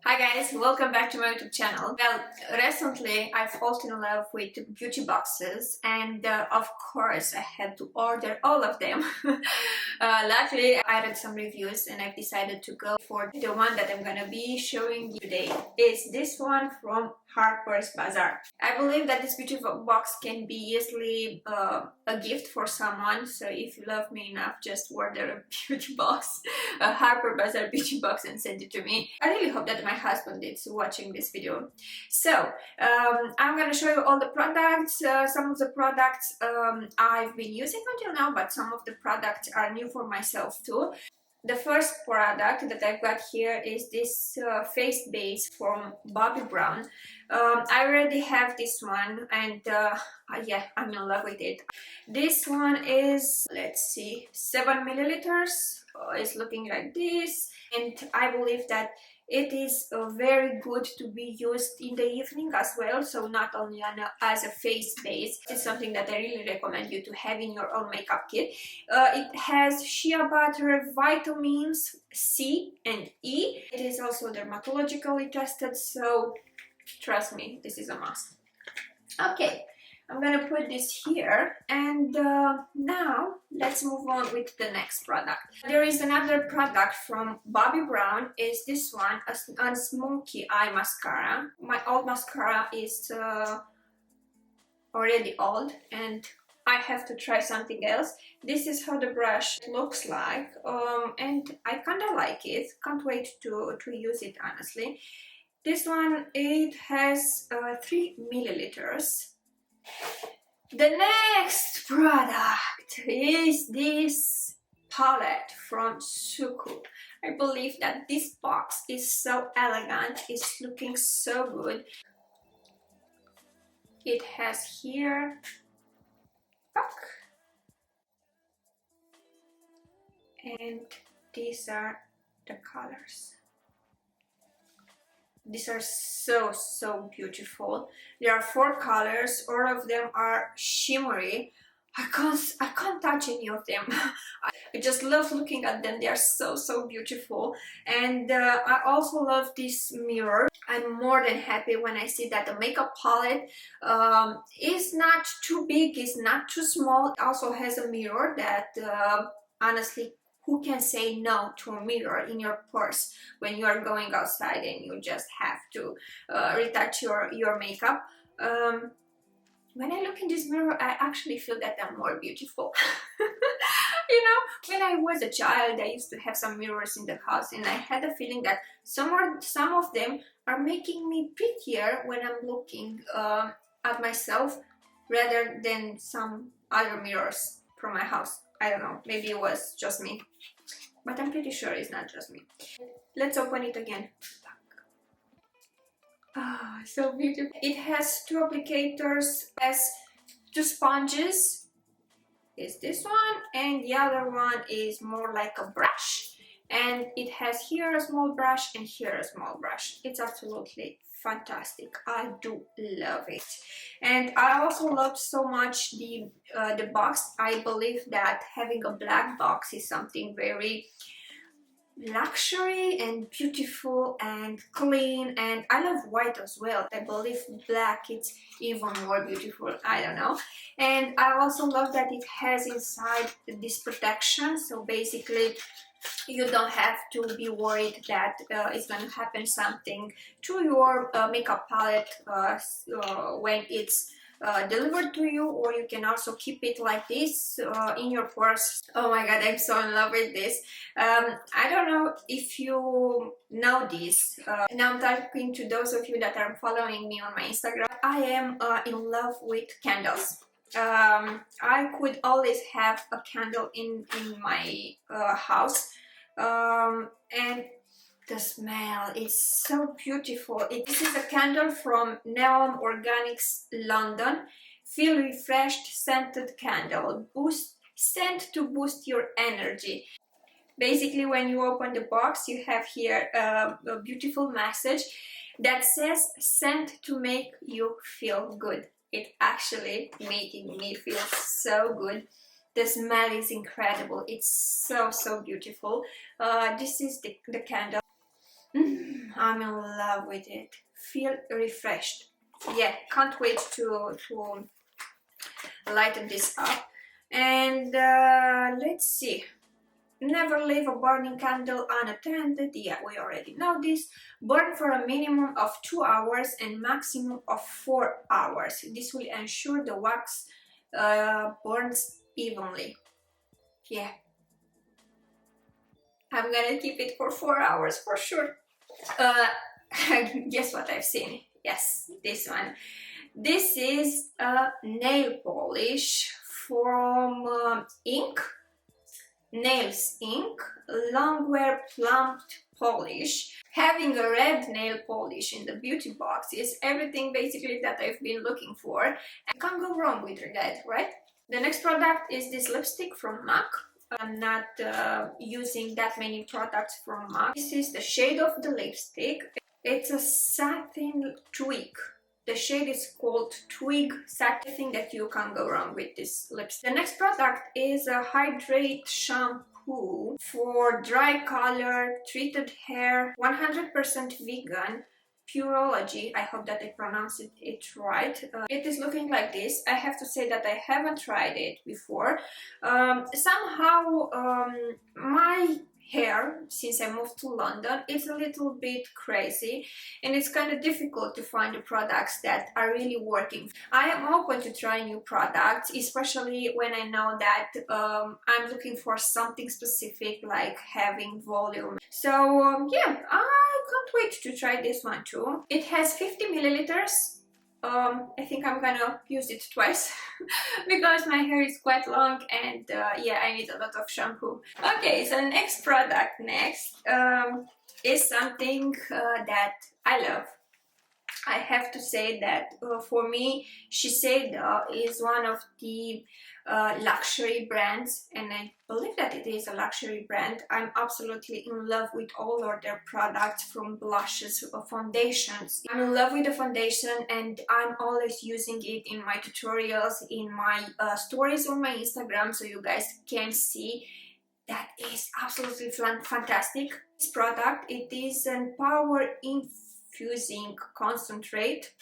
Hi guys, welcome back to my YouTube channel. Well, recently I fallen in love with beauty boxes and of course I had to order all of them. Luckily I read some reviews and I've decided to go for the one that I'm gonna be showing you today. It's this one from Harper's Bazaar. I believe that this beauty box can be easily a gift for someone, so if you love me enough, just order a beauty box, a Harper's Bazaar beauty box, and send it to me. I really hope that my husband is watching this video. So I'm gonna show you all the products. Some of the products I've been using until now, but some of the products are new for myself too. The first product that I've got here is this face base from Bobbi Brown. I already have this one and yeah, I'm in love with it. This one is, let's see, 7 milliliters. It's looking like this, and I believe that it is very good to be used in the evening as well, so not only as a face base. It's something that I really recommend you to have in your own makeup kit. It has shea butter, vitamins C and E. It is also dermatologically tested, so trust me, this is a must. Okay, I'm gonna put this here, and now let's move on with the next product. There is another product from Bobbi Brown. Is this one, a Smokey eye mascara. My old mascara is already old and I have to try something else. This is how the brush looks like, and I kinda like it. Can't wait to use it, honestly. This one, it has 3 milliliters. The next product is this palette from Suku. I believe that this box is so elegant, it's looking so good. It has here, and these are the colors. These are so beautiful. There are 4 colors. All of them are shimmery. I can't touch any of them. I just love looking at them. They are so beautiful. And I also love this mirror. I'm more than happy when I see that the makeup palette is not too big, is not too small. It also has a mirror that honestly, who can say no to a mirror in your purse when you are going outside and you just have to retouch your makeup? When I look in this mirror, I actually feel that I'm more beautiful. You know, when I was a child, I used to have some mirrors in the house, and I had a feeling that some of them are making me prettier when I'm looking at myself rather than some other mirrors from my house. I don't know, maybe it was just me, but I'm pretty sure it's not just me. Let's open it again. Ah, so beautiful. It has 2 applicators, has 2 sponges. Is this one, and the other one is more like a brush. And it has here a small brush and here a small brush. It's absolutely fantastic. I do love it. And I also loved so much the box. I believe that having a black box is something very luxury and beautiful and clean, and I love white as well. I believe black it's even more beautiful, I don't know. And I also love that it has inside this protection, so basically you don't have to be worried that it's going to happen something to your makeup palette when it's delivered to you, or you can also keep it like this in your purse. Oh my god, I'm so in love with this. I don't know if you know this. Now I'm talking to those of you that are following me on my Instagram. I am in love with candles. I could always have a candle in my house, and the smell is so beautiful. This is a candle from Neom Organics London. Feel refreshed scented candle. Scent to boost your energy. Basically, when you open the box, you have here a beautiful message that says scent to make you feel good. It actually making me feel so good. The smell is incredible. It's so beautiful. This is the candle. I'm in love with it. Feel refreshed. Yeah, can't wait to lighten this up. And let's see. Never leave a burning candle unattended. Yeah, we already know this. Burn for a minimum of 2 hours and maximum of 4 hours. This will ensure the wax burns evenly. Yeah, I'm gonna keep it for 4 hours for sure. Guess what I've seen? Yes, this one. This is a nail polish from Ink. Nails Ink Longwear Plumped Polish. Having a red nail polish in the beauty box is everything basically that I've been looking for. I can't go wrong with that, right? The next product is this lipstick from MAC. I'm not using that many products from MAC. This is the shade of the lipstick. It's a Satin Twig. The shade is called Twig Satin. I think that you can't go wrong with this lipstick. The next product is a Hydrate shampoo for dry color, treated hair, 100% vegan, Pureology. I hope that I pronounced it right. It is looking like this. I have to say that I haven't tried it before. Somehow my hair, since I moved to London, it's a little bit crazy and it's kind of difficult to find the products that are really working. I am open to try new products, especially when I know that I'm looking for something specific like having volume. So yeah, I can't wait to try this one too. It has 50 milliliters. I think I'm gonna use it twice because my hair is quite long and yeah, I need a lot of shampoo. Okay, so next product is something that I love. I have to say that for me, Shiseido is one of the luxury brands, and I believe that it is a luxury brand. I'm absolutely in love with all of their products, from blushes to foundations. I'm in love with the foundation and I'm always using it in my tutorials, in my stories on my Instagram, so you guys can see. That is absolutely fantastic. This product, it is a power infusing concentrate.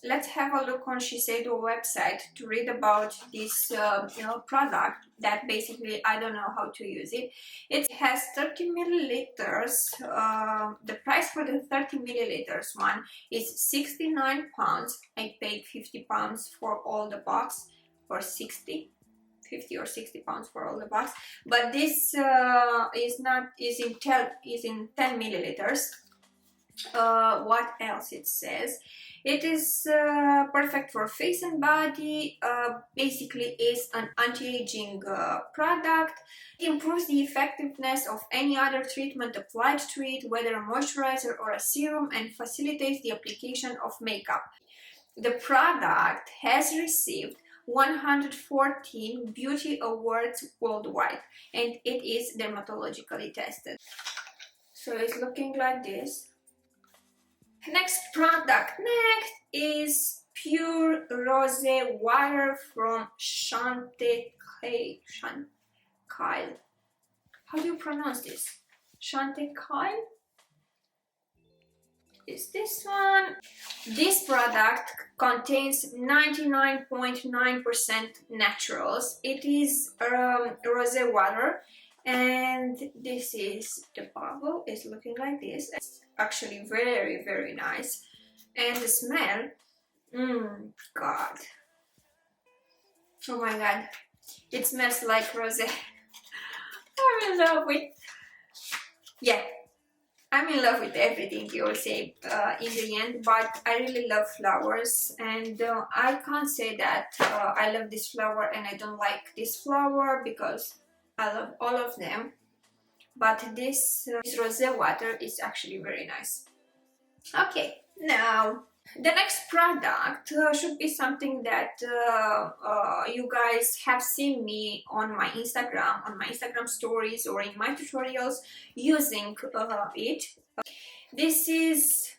Let's have a look on Shiseido website to read about this product that basically I don't know how to use it. It has 30 milliliters. The price for the 30 milliliters one is £69. I paid £50 for all the box, or 50 or 60 pounds for all the box, but this is in 10 milliliters. What else it says? It is perfect for face and body. Basically is an anti-aging product. It improves the effectiveness of any other treatment applied to it, whether a moisturizer or a serum, and facilitates the application of makeup. The product has received 114 beauty awards worldwide, and it is dermatologically tested. So it's looking like this. Next product is Pure Rosewater from Chantecaille. How do you pronounce this? Chantecaille? Is this one? This product contains 99.9% naturals. It is rose water, and this is the bottle. It's looking like this. It's actually very, very nice. And the smell, God, oh my God, it smells like rose. I'm in love with, yeah, I'm in love with everything you'll say in the end, but I really love flowers, and I can't say that I love this flower and I don't like this flower, because I love all of them. But this rose water is actually very nice. Okay, now the next product should be something that you guys have seen me on my Instagram stories, or in my tutorials using it. This is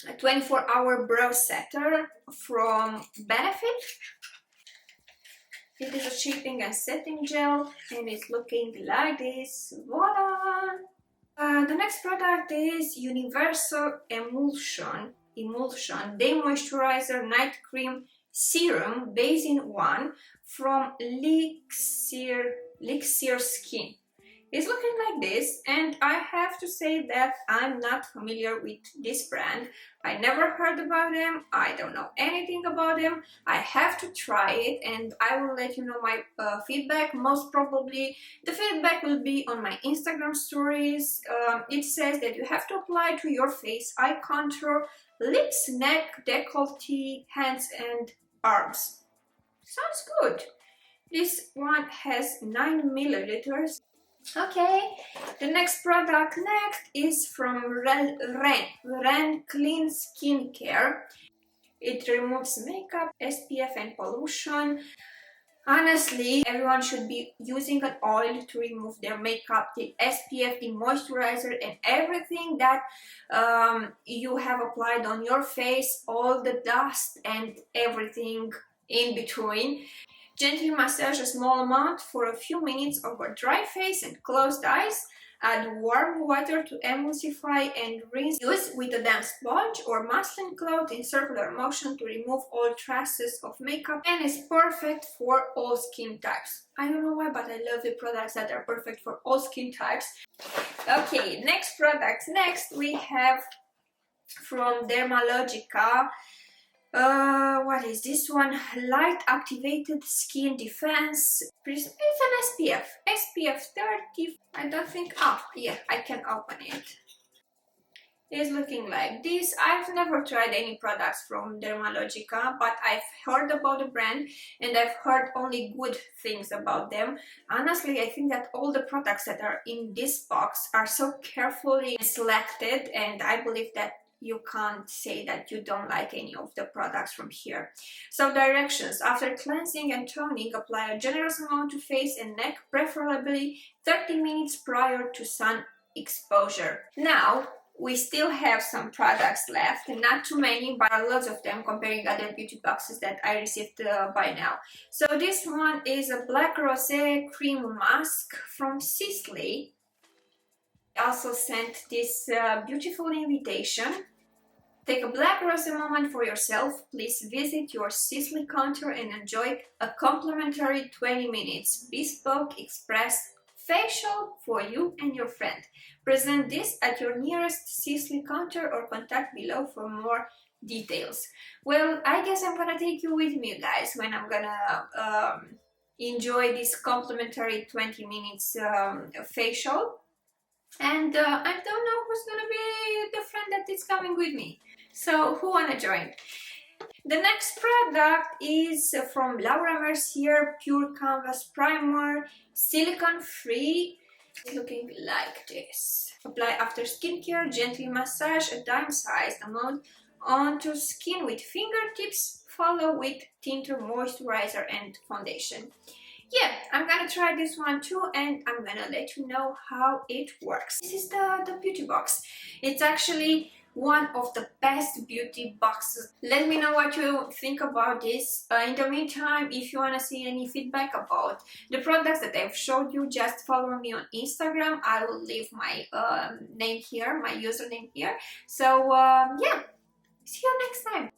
a 24-hour brow setter from Benefit. It is a shaping and setting gel, and it's looking like this. Voila! The next product is Universal Emulsion Day Moisturizer Night Cream Serum Base in 1 from Elixir Skin. It's looking like this, and I have to say that I'm not familiar with this brand. I never heard about them, I don't know anything about them. I have to try it and I will let you know my feedback. Most probably the feedback will be on my Instagram stories. It says that you have to apply to your face, eye contour, lips, neck, décolleté, hands and arms. Sounds good. This one has 9 milliliters. Okay, the next product is from Ren Clean Skincare. It removes makeup, SPF and pollution. Honestly, everyone should be using an oil to remove their makeup, the SPF, the moisturizer and everything that you have applied on your face, all the dust and everything in between. Gently massage a small amount for a few minutes over dry face and closed eyes. Add warm water to emulsify and rinse. Use with a damp sponge or muslin cloth in circular motion to remove all traces of makeup, and is perfect for all skin types. I don't know why, but I love the products that are perfect for all skin types. Okay, next products. Next we have from Dermalogica. What is this one? Light Activated Skin Defense. It's an SPF 30. I don't think. Oh, yeah, I can open it. It's looking like this. I've never tried any products from Dermalogica, but I've heard about the brand and I've heard only good things about them. Honestly, I think that all the products that are in this box are so carefully selected, and I believe that you can't say that you don't like any of the products from here. So directions: after cleansing and toning, apply a generous amount to face and neck, preferably 30 minutes prior to sun exposure. Now, we still have some products left, not too many, but lots of them comparing other beauty boxes that I received by now. So this one is a Black Rosé Cream Mask from Sisley. I also sent this beautiful invitation. Take a black rosé moment for yourself. Please visit your Sisley counter and enjoy a complimentary 20 minutes bespoke express facial for you and your friend. Present this at your nearest Sisley counter or contact below for more details. Well, I guess I'm gonna take you with me, guys, when I'm gonna enjoy this complimentary 20 minutes facial. And I don't know who's gonna be the friend that is coming with me. So who wanna join? The next product is from Laura Mercier Pure Canvas Primer, silicone free. It's looking like this. Apply after skincare, gently massage a dime-sized amount onto skin with fingertips, follow with tinter, moisturizer and foundation. Yeah, I'm gonna try this one too, and I'm gonna let you know how it works. This is the beauty box. It's actually one of the best beauty boxes. Let me know what you think about this. In the meantime, if you want to see any feedback about the products that I've showed you, just follow me on Instagram. I will leave my name here, my username here. So yeah, see you next time.